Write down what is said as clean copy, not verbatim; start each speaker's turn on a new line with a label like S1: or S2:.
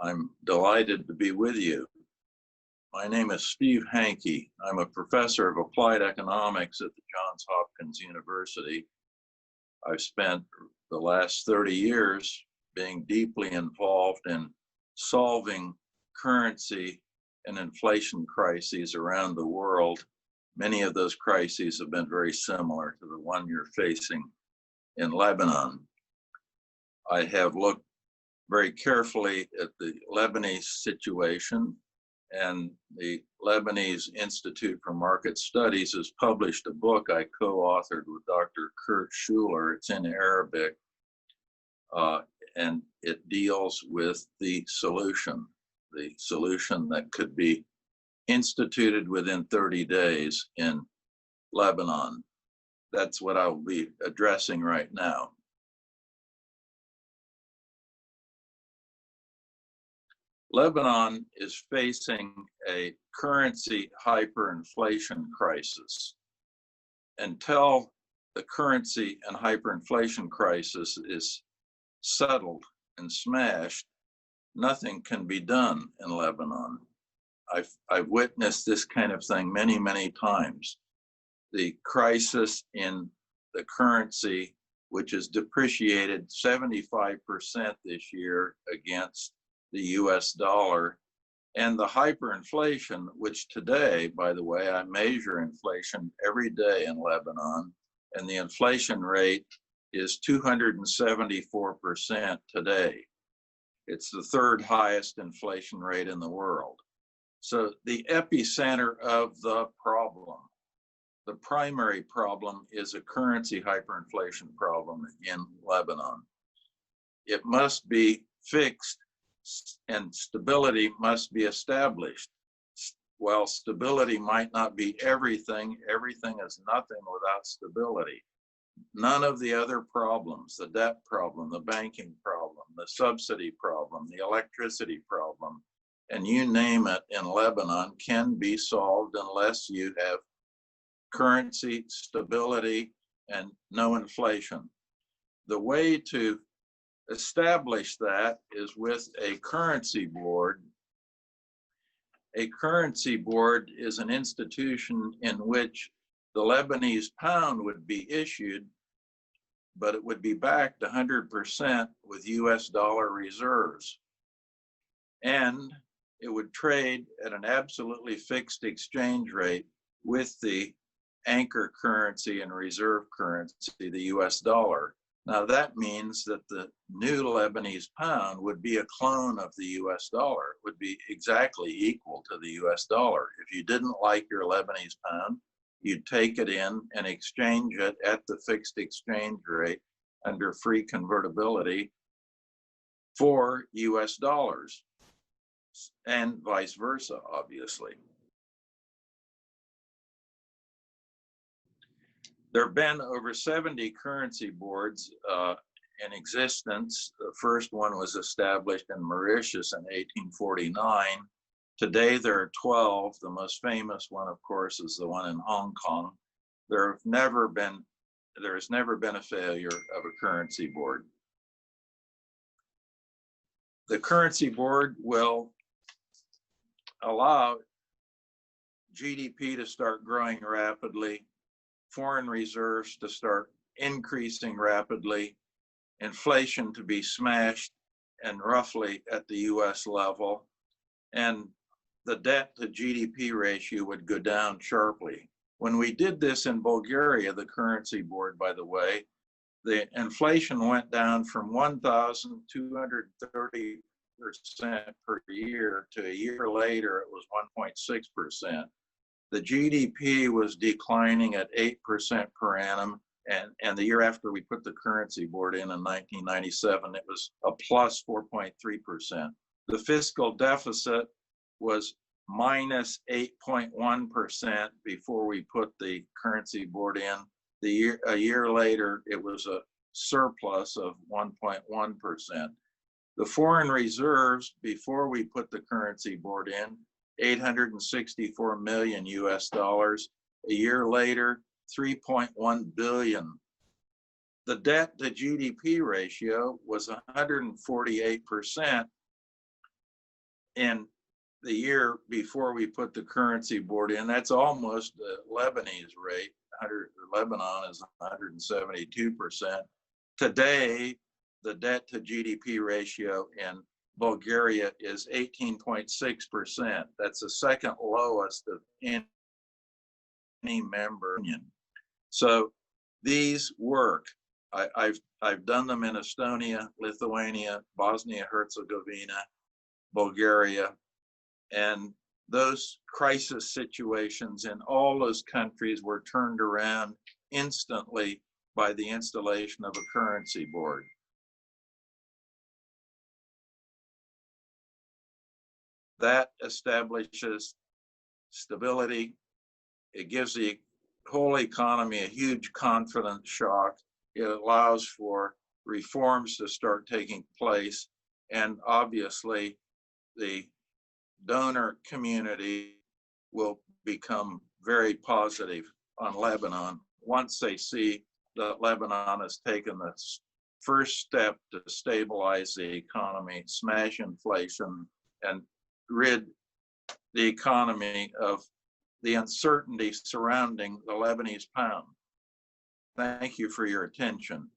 S1: I'm delighted to be with you. My name is Steve Hankey. I'm a professor of applied economics at the Johns Hopkins University. I've spent the last 30 years being deeply involved in solving currency and inflation crises around the world. Many of those crises have been very similar to the one you're facing in Lebanon. I have looked very carefully at the Lebanese situation, and the Lebanese Institute for Market Studies has published a book I co-authored with Dr. Kurt Schuler. It's in Arabic, and it deals with the solution that could be instituted within 30 days in Lebanon. That's what I'll be addressing right now. Lebanon is facing a currency hyperinflation crisis. Until the currency and hyperinflation crisis is settled and smashed, nothing can be done in Lebanon. I've witnessed this kind of thing many, many times. The crisis in the currency, which has depreciated 75% this year against the US dollar, and the hyperinflation, which today, by the way, I measure inflation every day in Lebanon, and the inflation rate is 274% today. It's the third highest inflation rate in the world. So the epicenter of the problem, the primary problem, is a currency hyperinflation problem in Lebanon. It must be fixed and stability must be established. While stability might not be everything, everything is nothing without stability. None of the other problems, the debt problem, the banking problem, the subsidy problem, the electricity problem, and you name it in Lebanon, can be solved unless you have currency stability and no inflation. The way to establish that is with a currency board. A currency board is an institution in which the Lebanese pound would be issued, but it would be backed 100% with US dollar reserves. And it would trade at an absolutely fixed exchange rate with the anchor currency and reserve currency, the US dollar. Now that means that the new Lebanese pound would be a clone of the US dollar, it would be exactly equal to the US dollar. If you didn't like your Lebanese pound, you'd take it in and exchange it at the fixed exchange rate under free convertibility for US dollars, and vice versa, obviously. There have been over 70 currency boards in existence. The first one was established in Mauritius in 1849. Today there are 12. The most famous one, of course, is the one in Hong Kong. There has never been a failure of a currency board. The currency board will allow GDP to start growing rapidly, foreign reserves to start increasing rapidly, inflation to be smashed and roughly at the US level, and the debt to GDP ratio would go down sharply. When we did this in Bulgaria, the currency board, by the way, the inflation went down from 1,230% per year to a year later, it was 1.6%. The GDP was declining at 8% per annum, and the year after we put the currency board in 1997, it was a plus 4.3%. The fiscal deficit was minus 8.1% before we put the currency board in. A year later, it was a surplus of 1.1%. The foreign reserves before we put the currency board in, 864 million US dollars. A year later, 3.1 billion. The debt to GDP ratio was 148%. in the year before we put the currency board in, that's almost the Lebanese rate. Lebanon is 172%. Today, the debt to GDP ratio in Bulgaria is 18.6%. That's the second lowest of any member union. So these work. I've done them in Estonia, Lithuania, Bosnia-Herzegovina, Bulgaria, and those crisis situations in all those countries were turned around instantly by the installation of a currency board. That establishes stability. It gives the whole economy a huge confidence shock. It allows for reforms to start taking place. And obviously, the donor community will become very positive on Lebanon once they see that Lebanon has taken the first step to stabilize the economy, smash inflation, and rid the economy of the uncertainty surrounding the Lebanese pound. Thank you for your attention.